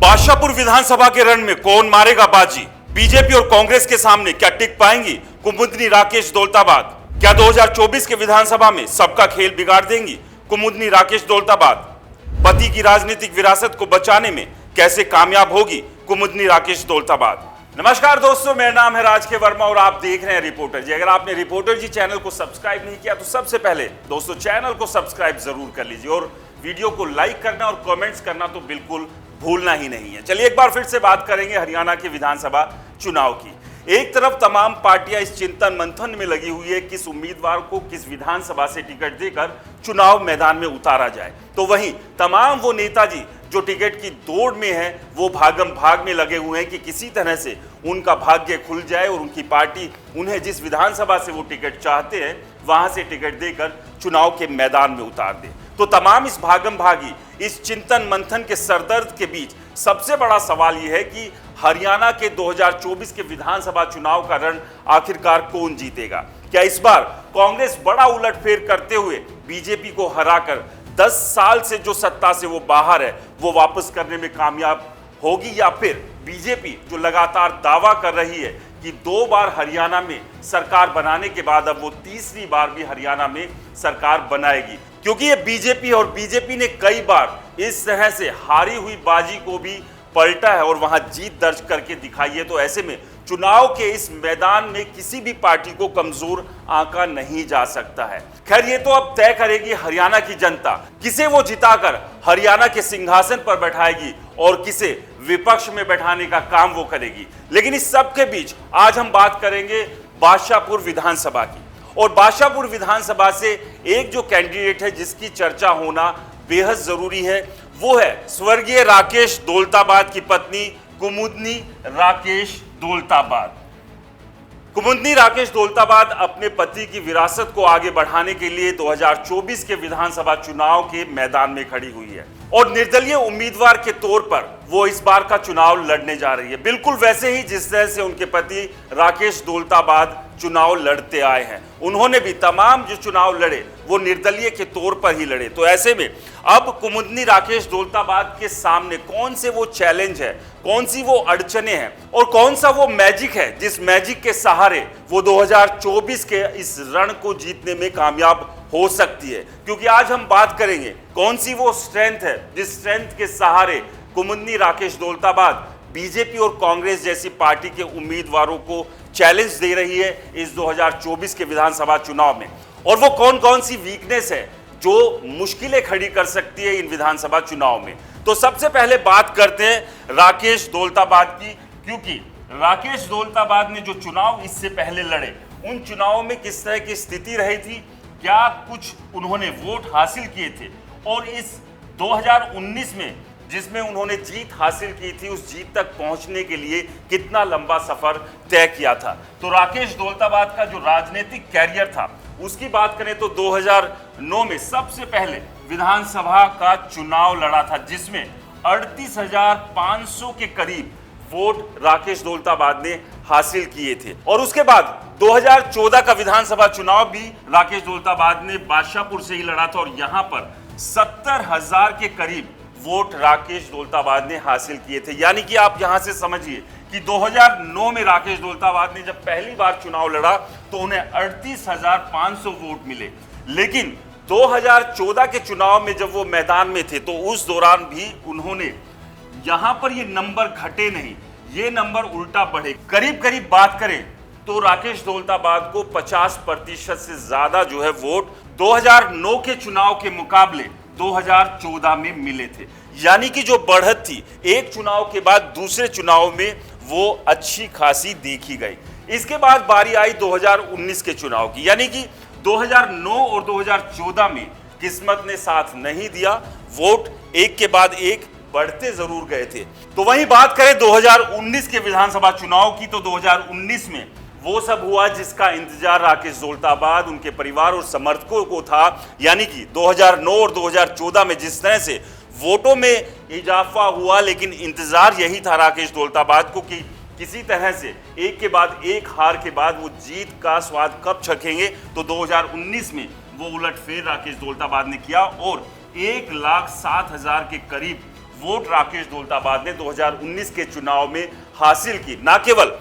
बादशाहपुर विधानसभा के रण में कौन मारेगा बाजी? बीजेपी और कांग्रेस के सामने क्या टिक पाएंगी कुमुदनी राकेश दौलताबाद? क्या 2024 के विधानसभा में सबका खेल बिगाड़ देंगी कुमुदनी राकेश दौलताबाद? पति की राजनीतिक विरासत को बचाने में कैसे कामयाब होगी कुमुदनी राकेश दौलताबाद? नमस्कार दोस्तों, मेरा नाम है राज के वर्मा और आप देख रहे हैं रिपोर्टर जी। अगर आपने रिपोर्टर जी चैनल को सब्सक्राइब नहीं किया तो सबसे पहले दोस्तों चैनल को सब्सक्राइब जरूर कर लीजिए और वीडियो को लाइक करना और कमेंट्स करना तो बिल्कुल भूलना ही नहीं है। चलिए एक बार फिर से बात करेंगे हरियाणा के विधानसभा चुनाव की। एक तरफ तमाम पार्टियां इस चिंतन मंथन में लगी हुई है किस उम्मीदवार को किस विधानसभा से टिकट देकर चुनाव मैदान में उतारा जाए, तो वहीं तमाम वो नेताजी जो टिकट की दौड़ में है वो भागम भाग में लगे हुए हैं कि किसी तरह से उनका भाग्य खुल जाए और उनकी पार्टी उन्हें जिस विधानसभा से वो टिकट चाहते हैं वहां से टिकट देकर चुनाव के मैदान में उतार दे। तो तमाम इस भागम भागी इस चिंतन मंथन के सरदर्द के बीच सबसे बड़ा सवाल यह है कि हरियाणा के 2024 के विधानसभा चुनाव का रण आखिरकार कौन जीतेगा? क्या इस बार कांग्रेस बड़ा उलटफेर करते हुए बीजेपी को हराकर 10 साल से जो सत्ता से वो बाहर है वो वापस करने में कामयाब होगी, या फिर बीजेपी जो लगातार दावा कर रही है कि 2 बार हरियाणा में सरकार बनाने के बाद अब वो तीसरी बार भी हरियाणा में सरकार बनाएगी? क्योंकि ये बीजेपी ने कई बार इस तरह से हारी हुई बाजी को भी पलटा है और वहां जीत दर्ज करके दिखाई है। तो ऐसे में चुनाव के इस मैदान में किसी भी पार्टी को कमजोर आंका नहीं जा सकता है। खैर, ये तो अब तय करेगी हरियाणा की जनता, किसे वो जिताकर हरियाणा के सिंहासन पर बैठाएगी और किसे विपक्ष में बैठाने का काम वो करेगी। लेकिन इस सब के बीच आज हम बात करेंगे बादशाहपुर विधानसभा की, और बादशाहपुर विधानसभा से एक जो कैंडिडेट है जिसकी चर्चा होना बेहद जरूरी है वो है स्वर्गीय राकेश दौलताबाद की पत्नी कुमुदनी राकेश दौलताबाद। कुमुदनी राकेश दौलताबाद अपने पति की विरासत को आगे बढ़ाने के लिए 2024 के विधानसभा चुनाव के मैदान में खड़ी हुई है और निर्दलीय उम्मीदवार के तौर पर वो इस बार का चुनाव लड़ने जा रही है, बिल्कुल वैसे ही जिस तरह से उनके पति राकेश दौलताबाद चुनाव लड़ते आए हैं। उन्होंने भी तमाम जो चुनाव लड़े वो निर्दलीय के तौर पर ही लड़े। तो ऐसे में अब कुमुदनी राकेश दौलताबाद के सामने कौन से वो चैलेंज है, कौन सी वो अड़चने हैं और कौन सा वो मैजिक है जिस मैजिक के सहारे वो 2024 के इस रण को जीतने में कामयाब हो सकती है? क्योंकि आज हम बात करेंगे कौन सी वो स्ट्रेंथ है जिस स्ट्रेंथ के सहारे कुमुदनी राकेश दौलताबाद बीजेपी और कांग्रेस जैसी पार्टी के उम्मीदवारों को चैलेंज दे रही है इस 2024 के विधानसभा चुनाव में, और वो कौन कौन सी वीकनेस है जो मुश्किलें खड़ी कर सकती है इन विधानसभा चुनाव में। तो सबसे पहले बात करते हैं राकेश दौलताबाद की, क्योंकि राकेश दौलताबाद ने जो चुनाव इससे पहले लड़े उन चुनावों में किस तरह की स्थिति रही थी, क्या कुछ उन्होंने वोट हासिल किए थे, और इस 2019 में जिसमें उन्होंने जीत हासिल की थी उस जीत तक पहुंचने के लिए कितना लंबा सफर तय किया था। तो राकेश दौलताबाद का जो राजनीतिक कैरियर था उसकी बात करें तो 2009 में सबसे पहले विधानसभा का चुनाव लड़ा था जिसमें 38,500 के करीब वोट राकेश दौलताबाद ने हासिल किए थे। और उसके बाद 2014 का विधानसभा चुनाव भी राकेश दौलताबाद ने बादशाहपुर से ही लड़ा था और यहां पर 70,000 के करीब वोट राकेश दौलताबाद ने हासिल किए थे। यानी कि आप यहां से समझिए कि 2009 में राकेश दौलताबाद ने जब पहली बार चुनाव लड़ा तो उन्हें 38,500 वोट मिले, लेकिन 2014 के चुनाव में जब वो मैदान में थे तो उस दौरान भी उन्होंने यहां पर ये नंबर घटे नहीं, ये नंबर उल्टा बढ़े। करीब करीब बात करें तो राकेश दौलताबाद को 50% से ज्यादा जो है वोट 2009 के चुनाव के मुकाबले 2014 में मिले थे। यानी कि जो बढ़त थी एक चुनाव के बाद दूसरे चुनाव में वो अच्छी खासी देखी गई। इसके बाद बारी आई 2019 के चुनाव की, यानी कि 2009 और 2014 में किस्मत ने साथ नहीं दिया, वोट एक के बाद एक बढ़ते जरूर गए थे। तो वहीं बात करें 2019 के विधानसभा चुनाव की, तो 2019 में वो सब हुआ जिसका इंतजार राकेश दौलताबाद, उनके परिवार और समर्थकों को था। यानी कि 2009 और 2014 में जिस तरह से वोटों में इजाफा हुआ, लेकिन इंतजार यही था राकेश दौलताबाद को कि किसी तरह से एक के बाद एक हार के बाद वो जीत का स्वाद कब चखेंगे। तो 2019 में वो उलटफेर राकेश दौलताबाद ने किया और 1,07,000 के करीब वोट राकेश दौलताबाद ने 2019 के चुनाव में हासिल की। न केवल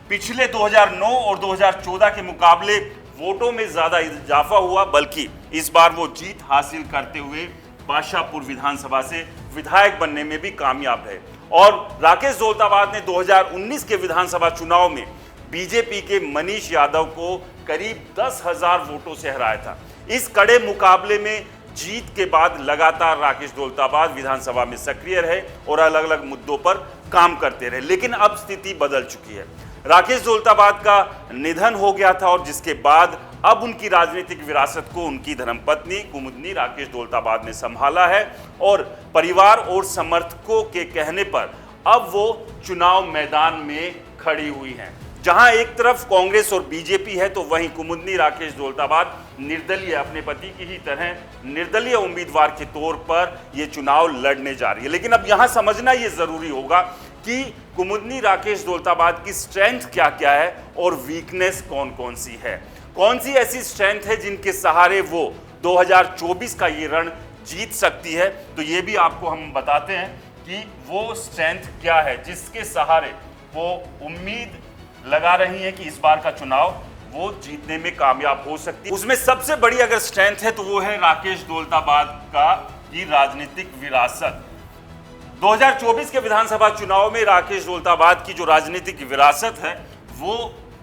पिछले 2009 और 2014 के मुकाबले वोटों में ज्यादा इजाफा हुआ, बल्कि इस बार वो जीत हासिल करते हुए बादशाहपुर विधानसभा से विधायक बनने में भी कामयाब रहे। और राकेश दौलताबाद ने 2019 के विधानसभा चुनाव में बीजेपी के मनीष यादव को करीब 10,000 वोटों से हराया था। इस कड़े मुकाबले में जीत के बाद लगातार राकेश दौलताबाद विधानसभा में सक्रिय रहे और अलग अलग मुद्दों पर काम करते रहे। लेकिन अब स्थिति बदल चुकी है। राकेश दौलताबाद का निधन हो गया था और जिसके बाद अब उनकी राजनीतिक विरासत को उनकी धर्मपत्नी कुमुदनी राकेश दौलताबाद ने संभाला है और परिवार और समर्थकों के कहने पर अब वो चुनाव मैदान में खड़ी हुई हैं। जहां एक तरफ कांग्रेस और बीजेपी है तो वहीं कुमुदनी राकेश दौलताबाद निर्दलीय, अपने पति की ही तरह निर्दलीय उम्मीदवार के तौर पर यह चुनाव लड़ने जा रही है। लेकिन अब यहां समझना यह जरूरी होगा कि कुमुदनी राकेश दौलताबाद की स्ट्रेंथ क्या क्या है और वीकनेस कौन कौन सी है। कौन सी ऐसी स्ट्रेंथ है जिनके सहारे वो 2024 का ये रण जीत सकती है। तो ये भी आपको हम बताते हैं कि वो स्ट्रेंथ क्या है जिसके सहारे वो उम्मीद लगा रही है कि इस बार का चुनाव वो जीतने में कामयाब हो सकती है। उसमें सबसे बड़ी अगर स्ट्रेंथ है तो वो है राकेश दौलताबाद की राजनीतिक विरासत। 2024 के विधानसभा चुनाव में राकेश दौलताबाद की जो राजनीतिक विरासत है वो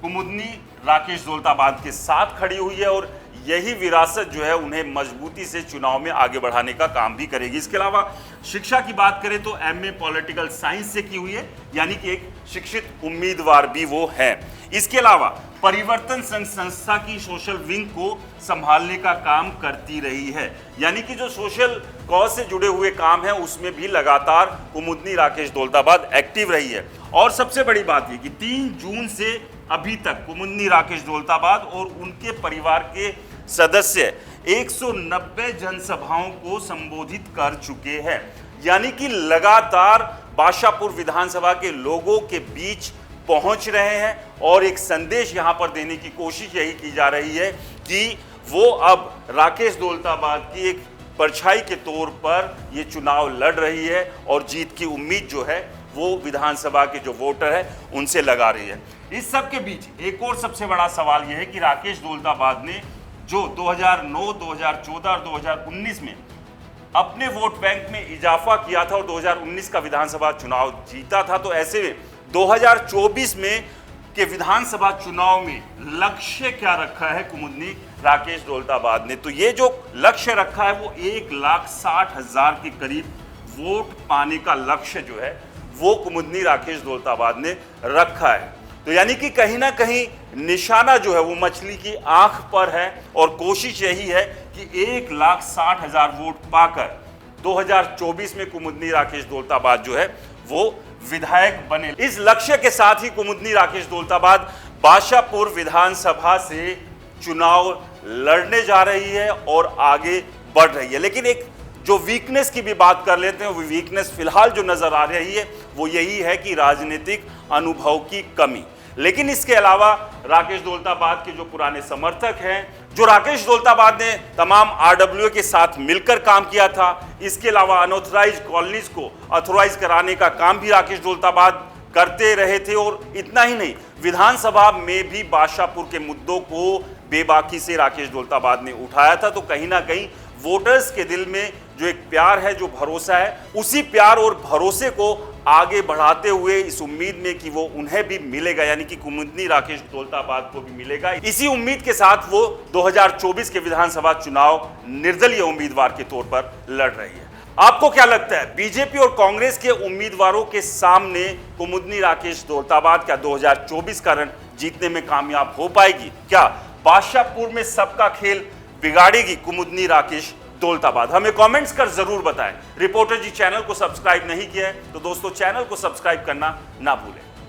कुमुदनी राकेश दौलताबाद के साथ खड़ी हुई है और यही विरासत जो है उन्हें मजबूती से चुनाव में आगे बढ़ाने का काम भी करेगी। इसके अलावा शिक्षा की बात करें तो एमए पॉलिटिकल साइंस से की हुई है, यानी कि एक शिक्षित उम्मीदवार भी वो है। इसके अलावा परिवर्तन संघ संस्था की सोशल विंग को संभालने का काम करती रही है, यानी कि जो सोशल कॉज से जुड़े हुए काम है उसमें भी लगातार कुमुदनी राकेश दौलताबाद एक्टिव रही है। और सबसे बड़ी बात यह कि 3 जून से अभी तक कुमुदनी राकेश दौलताबाद और उनके परिवार के सदस्य 190 जनसभाओं को संबोधित कर चुके हैं, यानी कि लगातार बादशाहपुर विधानसभा के लोगों के बीच पहुंच रहे हैं और एक संदेश यहां पर देने की कोशिश यही की जा रही है कि वो अब राकेश दौलताबाद की एक परछाई के तौर पर ये चुनाव लड़ रही है और जीत की उम्मीद जो है वो विधानसभा के जो वोटर है उनसे लगा रही है। इस सब के बीच एक और सबसे बड़ा सवाल यह है कि राकेश दौलताबाद ने जो 2009, 2014 और 2019 में अपने वोट बैंक में इजाफा किया था और 2019 का विधानसभा चुनाव जीता था, तो ऐसे में 2024 में के विधानसभा चुनाव में लक्ष्य क्या रखा है कुमुदनी राकेश दौलताबाद ने। तो ये जो लक्ष्य रखा है वो 1,60,000 के करीब वोट पाने का लक्ष्य जो है वो कुमुदनी राकेश दौलताबाद ने रखा है। तो यानी कि कहीं ना कहीं निशाना जो है वो मछली की आंख पर है और कोशिश यही है कि 1,60,000 वोट पाकर 2024 में कुमुदनी राकेश दौलताबाद जो है वो विधायक बने। इस लक्ष्य के साथ ही कुमुदनी राकेश दौलताबाद बादशाहपुर विधानसभा से चुनाव लड़ने जा रही है और आगे बढ़ रही है। लेकिन एक जो वीकनेस की भी बात कर लेते हैं, वो वीकनेस फिलहाल जो नजर आ रही है वो यही है कि राजनीतिक अनुभव की कमी। लेकिन इसके अलावा राकेश दौलताबाद के जो पुराने समर्थक हैं, जो राकेश दौलताबाद ने तमाम आरडब्ल्यू के साथ मिलकर काम किया था, इसके अलावा अनऑथराइज कॉलोनीज को ऑथराइज कराने का काम भी राकेश दौलताबाद करते रहे थे। और इतना ही नहीं, विधानसभा में भी बादशाहपुर के मुद्दों को बेबाकी से राकेश दौलताबाद ने उठाया था। तो कहीं ना कहीं वोटर्स के दिल में जो एक प्यार है, जो भरोसा है, उसी प्यार और भरोसे को आगे बढ़ाते हुए इस उम्मीद में कि वो उन्हें भी मिलेगा, यानी कि कुमुदनी राकेश दौलताबाद को भी मिलेगा, इसी उम्मीद के साथ वो 2024 के विधानसभा चुनाव निर्दलीय उम्मीदवार के तौर पर लड़ रही है। आपको क्या लगता है, बीजेपी और कांग्रेस के उम्मीदवारों के सामने कुमुदनी राकेश दौलताबाद क्या 2024 का रण जीतने में कामयाब हो पाएगी? क्या बादशाहपुर में सबका खेल बिगाड़ेगी कुमुदनी राकेश दौलताबाद? हमें कमेंट्स कर जरूर बताएं। रिपोर्टर जी चैनल को सब्सक्राइब नहीं किया है तो दोस्तों चैनल को सब्सक्राइब करना ना भूलें।